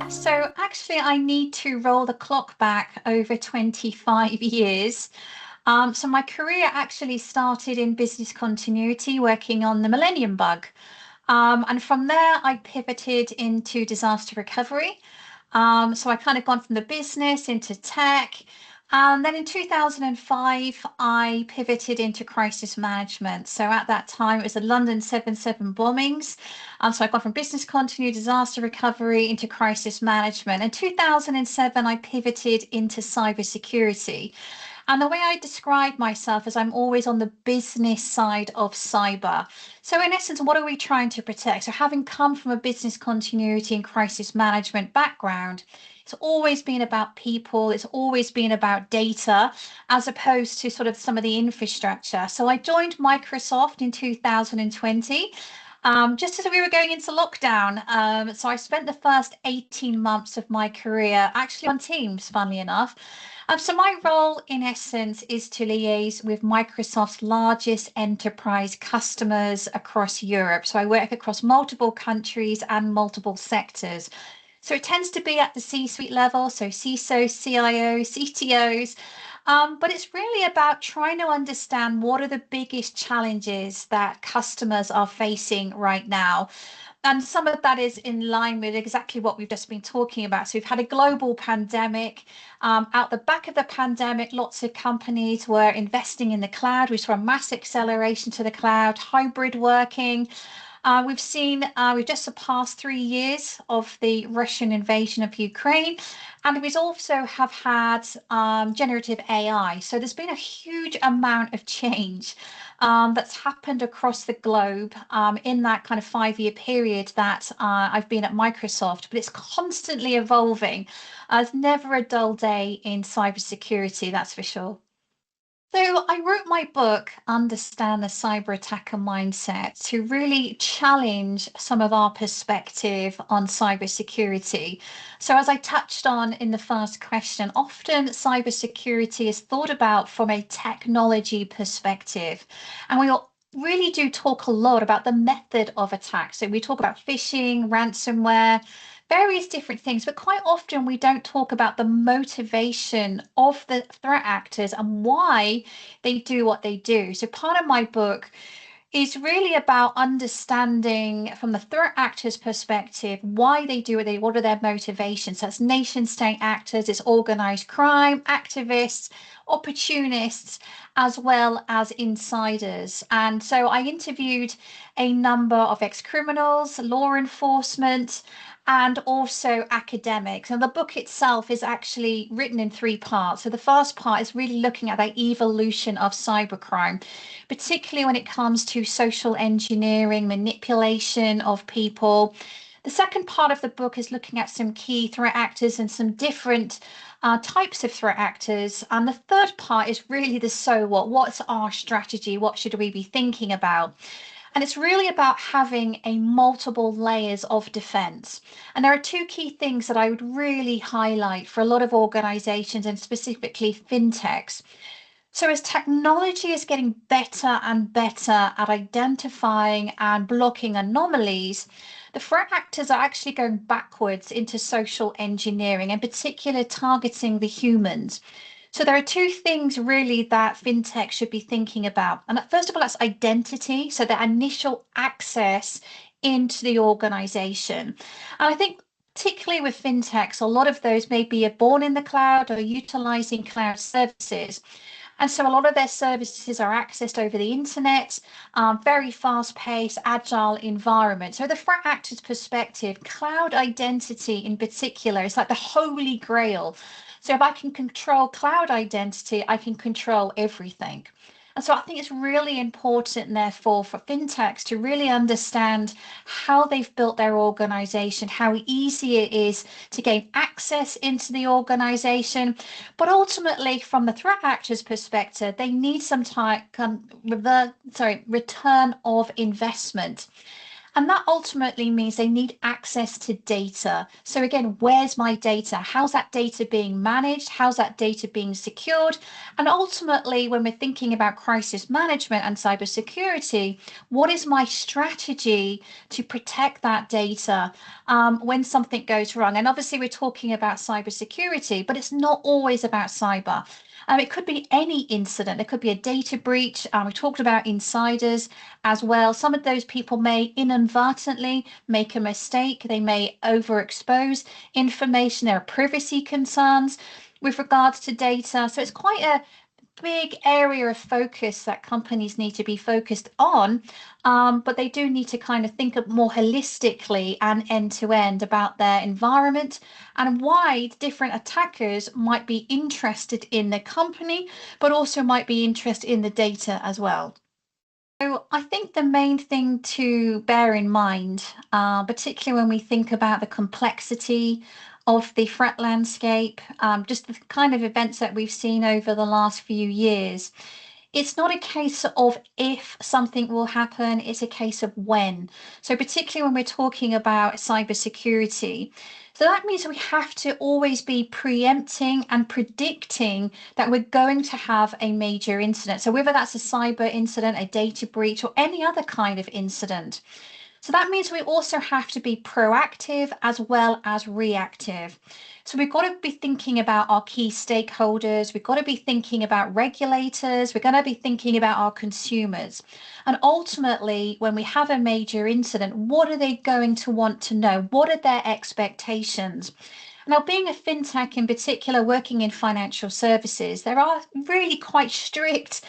So actually, I need to roll the clock back over 25 years. So my career actually started in business continuity, working on the Millennium Bug. And from there, I pivoted into disaster recovery. So I kind of gone from the business into tech. And then in 2005, I pivoted into crisis management. So at that time, it was the London 7/7 bombings. So I've gone from business continuity, disaster recovery into crisis management. In 2007, I pivoted into cybersecurity. And the way I describe myself is I'm always on the business side of cyber. So, in essence, what are we trying to protect? So, having come from a business continuity and crisis management background, it's always been about people, it's always been about data, as opposed to sort of some of the infrastructure. So, I joined Microsoft in 2020. Just as we were going into lockdown. So I spent the first 18 months of my career actually on Teams, funnily enough. So my role, in essence, is to liaise with Microsoft's largest enterprise customers across Europe. So I work across multiple countries and multiple sectors. So it tends to be at the C-suite level, so CISOs, CIOs, CTOs. But it's really about trying to understand what are the biggest challenges that customers are facing right now. And some of that is in line with exactly what we've just been talking about. So we've had a global pandemic. Out the back of the pandemic, lots of companies were investing in the cloud. We saw a mass acceleration to the cloud, hybrid working. We've just surpassed 3 years of the Russian invasion of Ukraine, and we also have had generative AI. So there's been a huge amount of change that's happened across the globe in that kind of 5 year period that I've been at Microsoft, but it's constantly evolving. There's never a dull day in cybersecurity, that's for sure. So I wrote my book, Understand the Cyber Attacker Mindset, to really challenge some of our perspective on cybersecurity. So as I touched on in the first question, often cybersecurity is thought about from a technology perspective. And really do talk a lot about the method of attack. So we talk about phishing, ransomware, various different things, but quite often we don't talk about the motivation of the threat actors and why they do what they do. So part of my book is really about understanding from the threat actors' perspective why they do what are their motivations. So that's nation state actors, it's organized crime, activists, opportunists, as well as insiders. And so I interviewed a number of ex-criminals, law enforcement, and also academics. And the book itself is actually written in three parts. So the first part is really looking at the evolution of cybercrime, particularly when it comes to social engineering, manipulation of people. The second part of the book is looking at some key threat actors and some different types of threat actors. And the third part is really the so what? What's our strategy? What should we be thinking about? And it's really about having a multiple layers of defense. And there are two key things that I would really highlight for a lot of organizations and specifically fintechs. So as technology is getting better and better at identifying and blocking anomalies, the threat actors are actually going backwards into social engineering, in particular targeting the humans. So there are two things really that fintech should be thinking about. And first of all, that's identity. So the initial access into the organization. And I think particularly with fintechs, a lot of those may be born in the cloud or utilizing cloud services. And so a lot of their services are accessed over the internet, very fast paced, agile environment. So the threat actor's perspective, cloud identity in particular, is like the holy grail. So if I can control cloud identity, I can control everything. And so I think it's really important, therefore, for fintechs to really understand how they've built their organization, how easy it is to gain access into the organization. But ultimately, from the threat actor's perspective, they need some type return of investment. And that ultimately means they need access to data. So again, where's my data? How's that data being managed? How's that data being secured? And ultimately, when we're thinking about crisis management and cybersecurity, what is my strategy to protect that data when something goes wrong? And obviously, we're talking about cybersecurity, but it's not always about cyber. It could be any incident. There could be a data breach. We talked about insiders as well. Some of those people may inadvertently make a mistake. They may overexpose information. There are privacy concerns with regards to data. So it's quite a big area of focus that companies need to be focused on, but they do need to kind of think of more holistically and end to end about their environment and why different attackers might be interested in the company, but also might be interested in the data as well. So I think the main thing to bear in mind, particularly when we think about the complexity of the threat landscape, just the kind of events that we've seen over the last few years, it's not a case of if something will happen, it's a case of when. So particularly when we're talking about cybersecurity. So that means we have to always be preempting and predicting that we're going to have a major incident. So whether that's a cyber incident, a data breach, or any other kind of incident. So that means we also have to be proactive as well as reactive. So we've got to be thinking about our key stakeholders, we've got to be thinking about regulators, we're going to be thinking about our consumers. And ultimately, when we have a major incident, what are they going to want to know? What are their expectations? Now, being a fintech in particular, working in financial services, there are really quite strict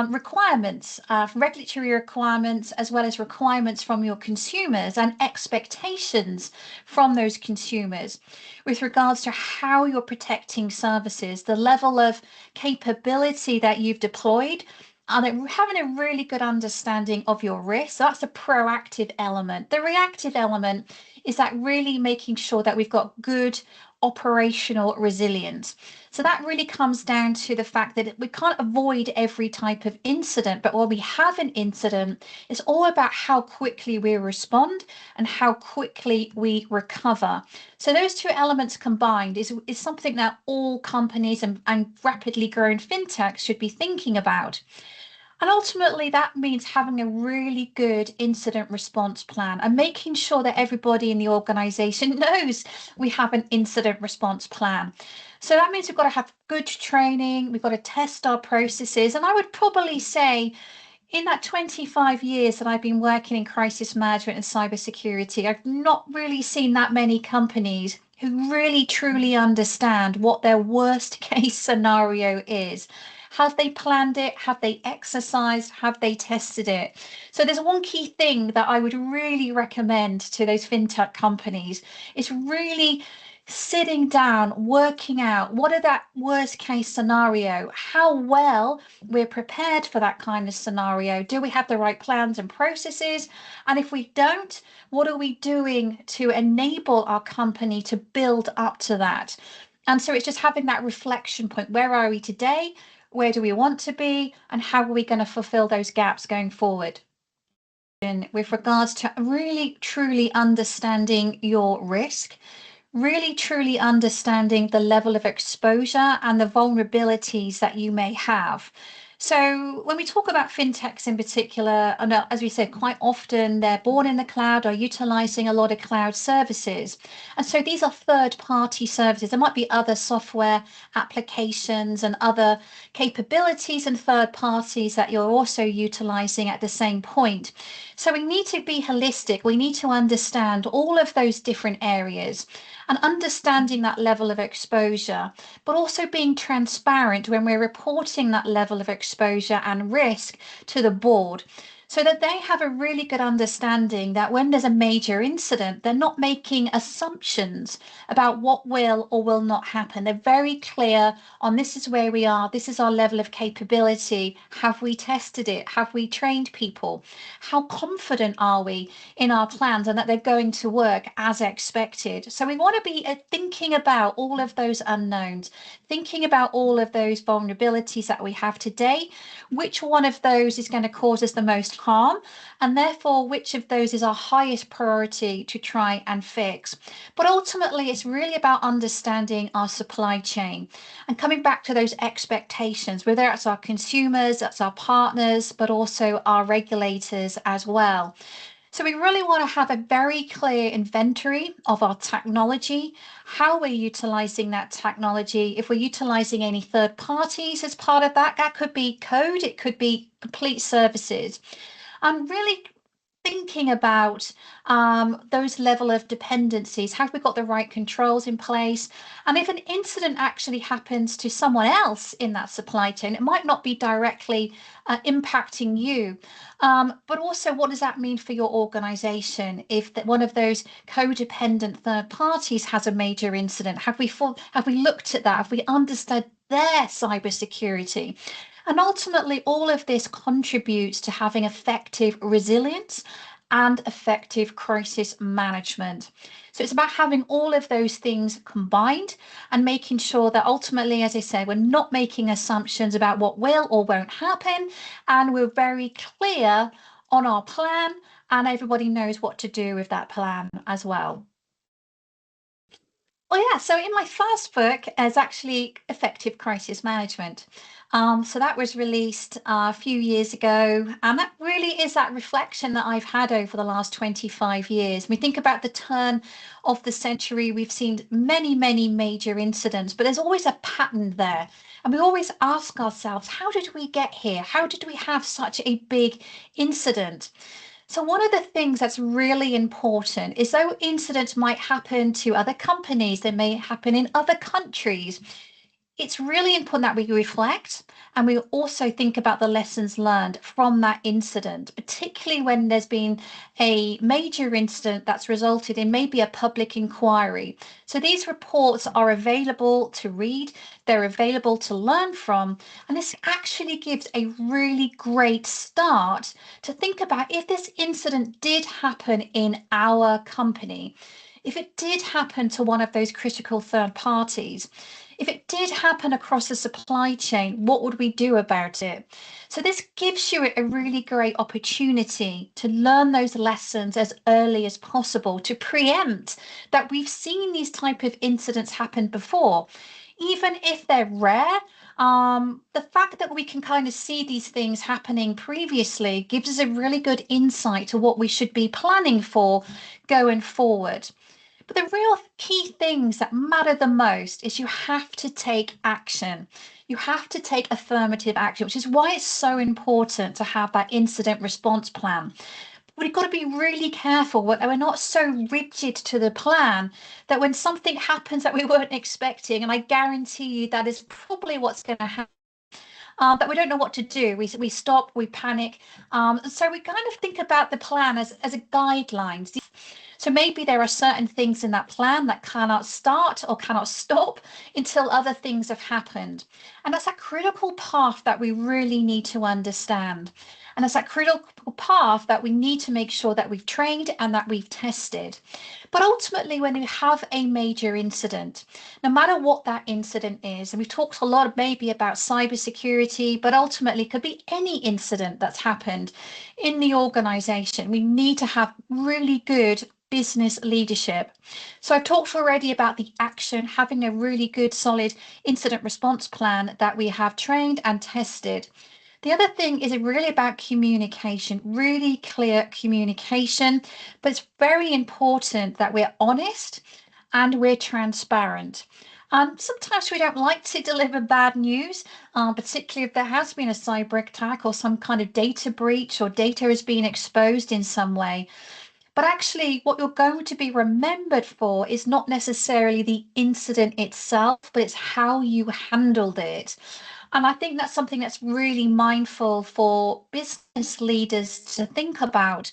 requirements, regulatory requirements, as well as requirements from your consumers and expectations from those consumers with regards to how you're protecting services, the level of capability that you've deployed, and having a really good understanding of your risk. So that's a proactive element. The reactive element is that really making sure that we've got good operational resilience. So that really comes down to the fact that we can't avoid every type of incident, but when we have an incident, it's all about how quickly we respond and how quickly we recover. So those two elements combined is something that all companies and rapidly growing fintechs should be thinking about. And ultimately, that means having a really good incident response plan and making sure that everybody in the organization knows we have an incident response plan. So that means we've got to have good training, we've got to test our processes. And I would probably say, in that 25 years that I've been working in crisis management and cybersecurity, I've not really seen that many companies who really truly understand what their worst case scenario is. Have they planned it? Have they exercised? Have they tested it? So there's one key thing that I would really recommend to those fintech companies is really sitting down, working out what are that worst case scenario, how well we're prepared for that kind of scenario. Do we have the right plans and processes? And if we don't, what are we doing to enable our company to build up to that? And so it's just having that reflection point. Where are we today? Where do we want to be? And how are we going to fulfill those gaps going forward? With regards to really truly understanding your risk, really truly understanding the level of exposure and the vulnerabilities that you may have. So when we talk about fintechs in particular, and as we said, quite often they're born in the cloud or utilizing a lot of cloud services. And so these are third-party services. There might be other software applications and other capabilities and third parties that you're also utilizing at the same point. So we need to be holistic. We need to understand all of those different areas and understanding that level of exposure, but also being transparent when we're reporting that level of exposure and risk to the board so that they have a really good understanding that when there's a major incident, they're not making assumptions about what will or will not happen. They're very clear on this is where we are, this is our level of capability. Have we tested it? Have we trained people? How confident are we in our plans and that they're going to work as expected? So we want to be thinking about all of those unknowns, thinking about all of those vulnerabilities that we have today. Which one of those is going to cause us the most harm, and therefore which of those is our highest priority to try and fix. But ultimately, it's really about understanding our supply chain and coming back to those expectations, whether that's our consumers, that's our partners, but also our regulators as well. So we really want to have a very clear inventory of our technology, how we're utilizing that technology. If we're utilizing any third parties as part of that, that could be code, it could be complete services. And really thinking about those level of dependencies. Have we got the right controls in place? And if an incident actually happens to someone else in that supply chain, it might not be directly impacting you. But also, what does that mean for your organization if one of those codependent third parties has a major incident? Have we looked at that? Have we understood their cybersecurity? And ultimately, all of this contributes to having effective resilience and effective crisis management. So it's about having all of those things combined and making sure that ultimately, as I said, we're not making assumptions about what will or won't happen, and we're very clear on our plan, and everybody knows what to do with that plan as well. Well, yeah, so in my first book is actually Effective Crisis Management. So that was released a few years ago, and that really is that reflection that I've had over the last 25 years. We think about the turn of the century, we've seen many, many major incidents, but there's always a pattern there. And we always ask ourselves, how did we get here? How did we have such a big incident? So one of the things that's really important is though incidents might happen to other companies, they may happen in other countries, it's really important that we reflect and we also think about the lessons learned from that incident, particularly when there's been a major incident that's resulted in maybe a public inquiry. So these reports are available to read, they're available to learn from, and this actually gives a really great start to think about if this incident did happen in our company, if it did happen to one of those critical third parties, if it did happen across the supply chain, what would we do about it? So this gives you a really great opportunity to learn those lessons as early as possible, to preempt that we've seen these type of incidents happen before. Even if they're rare, the fact that we can kind of see these things happening previously gives us a really good insight to what we should be planning for going forward. But the real key things that matter the most is you have to take action. You have to take affirmative action, which is why it's so important to have that incident response plan. But we've got to be really careful that we're not so rigid to the plan that when something happens that we weren't expecting, and I guarantee you that is probably what's going to happen, that we don't know what to do. We stop, we panic. So we kind of think about the plan as a guideline. So maybe there are certain things in that plan that cannot start or cannot stop until other things have happened. And that's a critical path that we really need to understand. And it's that critical path that we need to make sure that we've trained and that we've tested. But ultimately, when you have a major incident, no matter what that incident is, and we've talked a lot maybe about cybersecurity, but ultimately it could be any incident that's happened in the organization, we need to have really good business leadership. So I've talked already about the action, having a really good solid incident response plan that we have trained and tested. The other thing is really about communication, really clear communication, but it's very important that we're honest and we're transparent. Sometimes we don't like to deliver bad news, particularly if there has been a cyber attack or some kind of data breach or data has been exposed in some way. But actually, what you're going to be remembered for is not necessarily the incident itself, but it's how you handled it. And I think that's something that's really mindful for business leaders to think about.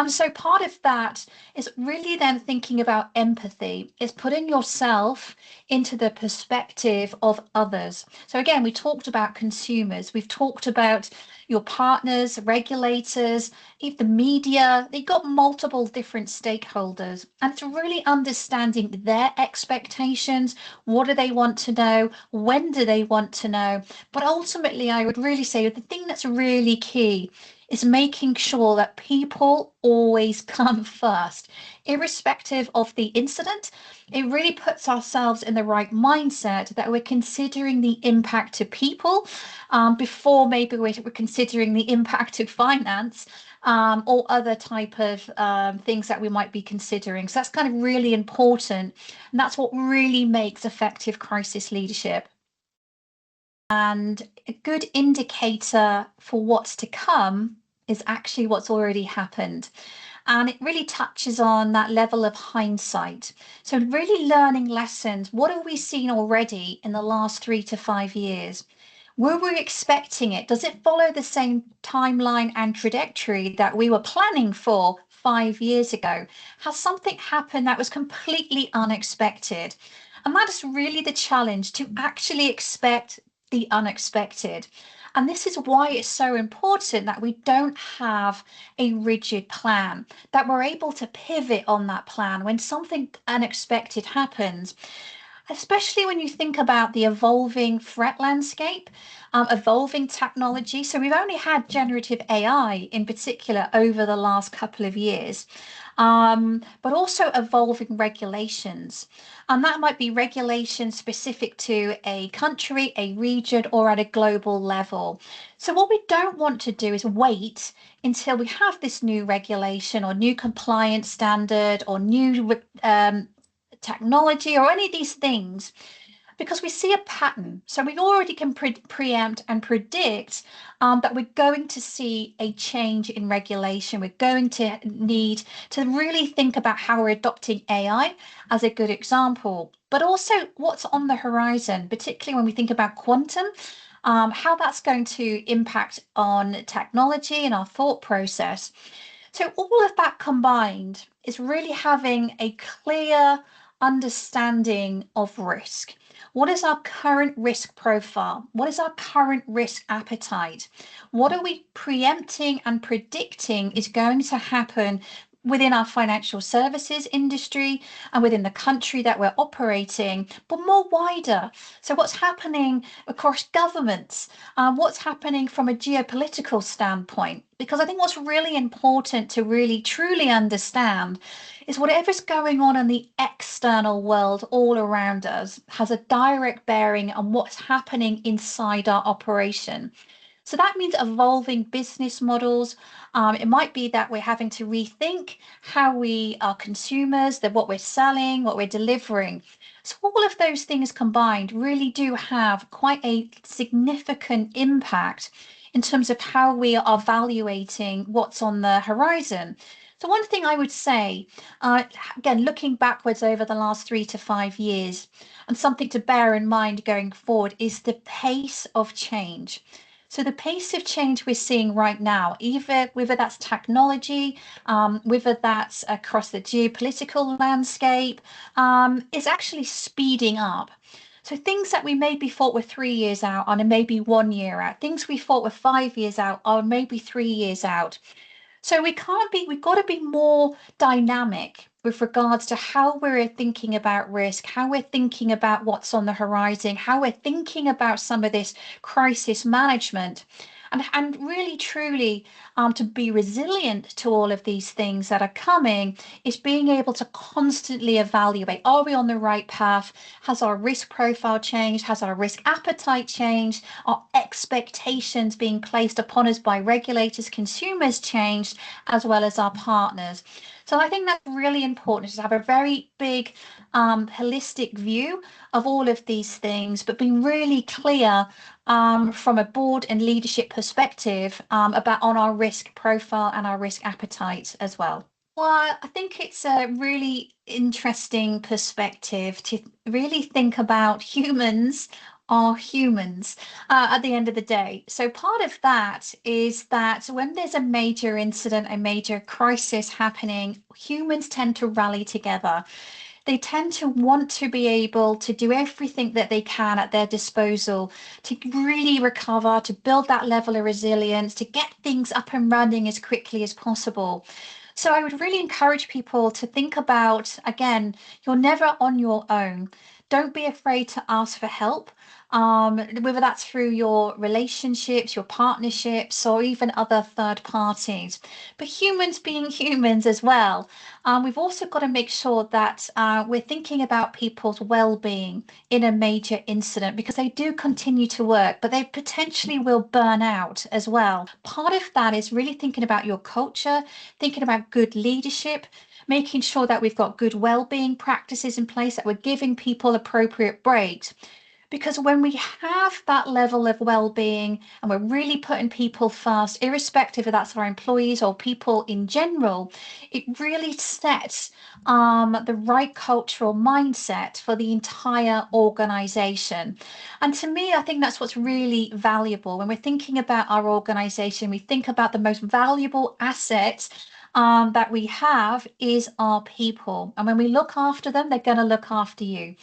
So part of that is really then thinking about empathy, is putting yourself into the perspective of others. So again, we talked about consumers, we've talked about your partners, regulators, if the media, they've got multiple different stakeholders. And it's really understanding their expectations. What do they want to know? When do they want to know? But ultimately, I would really say the thing that's really key is making sure that people always come first, irrespective of the incident. It really puts ourselves in the right mindset that we're considering the impact to people before maybe we're considering the impact to finance or other type of things that we might be considering. So that's kind of really important. And that's what really makes effective crisis leadership. And a good indicator for what's to come is actually what's already happened. And it really touches on that level of hindsight. So really learning lessons. What have we seen already in the last 3 to 5 years? Were we expecting it? Does it follow the same timeline and trajectory that we were planning for 5 years ago? Has something happened that was completely unexpected? And that is really the challenge, to actually expect the unexpected. And this is why it's so important that we don't have a rigid plan, that we're able to pivot on that plan when something unexpected happens, especially when you think about the evolving threat landscape, evolving technology. So we've only had generative AI in particular over the last couple of years, but also evolving regulations. And that might be regulations specific to a country, a region, or at a global level. So what we don't want to do is wait until we have this new regulation or new compliance standard or new technology or any of these things, because we see a pattern. So we already can preempt and predict that we're going to see a change in regulation. We're going to need to really think about how we're adopting AI as a good example, but also what's on the horizon, particularly when we think about quantum, how that's going to impact on technology and our thought process. So all of that combined is really having a clear understanding of risk. What is our current risk profile? What is our current risk appetite? What are we preempting and predicting is going to happen within our financial services industry and within the country that we're operating, but more wider? So what's happening across governments? What's happening from a geopolitical standpoint? Because I think what's really important to really truly understand is whatever's going on in the external world all around us has a direct bearing on what's happening inside our operation. So that means evolving business models. It might be that we're having to rethink how we are consumers, that what we're selling, what we're delivering. So all of those things combined really do have quite a significant impact in terms of how we are evaluating what's on the horizon. So one thing I would say, again, looking backwards over the last 3 to 5 years, and something to bear in mind going forward, is the pace of change. So the pace of change we're seeing right now, whether that's technology, whether that's across the geopolitical landscape, is actually speeding up. So things that we maybe thought were 3 years out are maybe 1 year out. Things we thought were 5 years out are maybe 3 years out. So we've got to be more dynamic with regards to how we're thinking about risk, how we're thinking about what's on the horizon, how we're thinking about some of this crisis management. And really truly to be resilient to all of these things that are coming is being able to constantly evaluate, are we on the right path? Has our risk profile changed? Has our risk appetite changed? Are expectations being placed upon us by regulators, consumers changed, as well as our partners? So I think that's really important, to have a very big holistic view of all of these things, but being really clear from a board and leadership perspective about on our risk profile and our risk appetite as well. Well, I think it's a really interesting perspective to really think about humans are humans at the end of the day. So part of that is that when there's a major incident, a major crisis happening, humans tend to rally together. They tend to want to be able to do everything that they can at their disposal to really recover, to build that level of resilience, to get things up and running as quickly as possible. So I would really encourage people to think about, again, you're never on your own. Don't be afraid to ask for help, whether that's through your relationships, your partnerships, or even other third parties. But humans being humans as well, we've also got to make sure that we're thinking about people's well-being in a major incident, because they do continue to work, but they potentially will burn out as well. Part of that is really thinking about your culture, thinking about good leadership, making sure that we've got good well-being practices in place, that we're giving people appropriate breaks. Because when we have that level of well-being and we're really putting people first, irrespective if that's our employees or people in general, it really sets the right cultural mindset for the entire organization. And to me, I think that's what's really valuable. When we're thinking about our organization, we think about the most valuable assets that we have is our people. And when we look after them, they're going to look after you.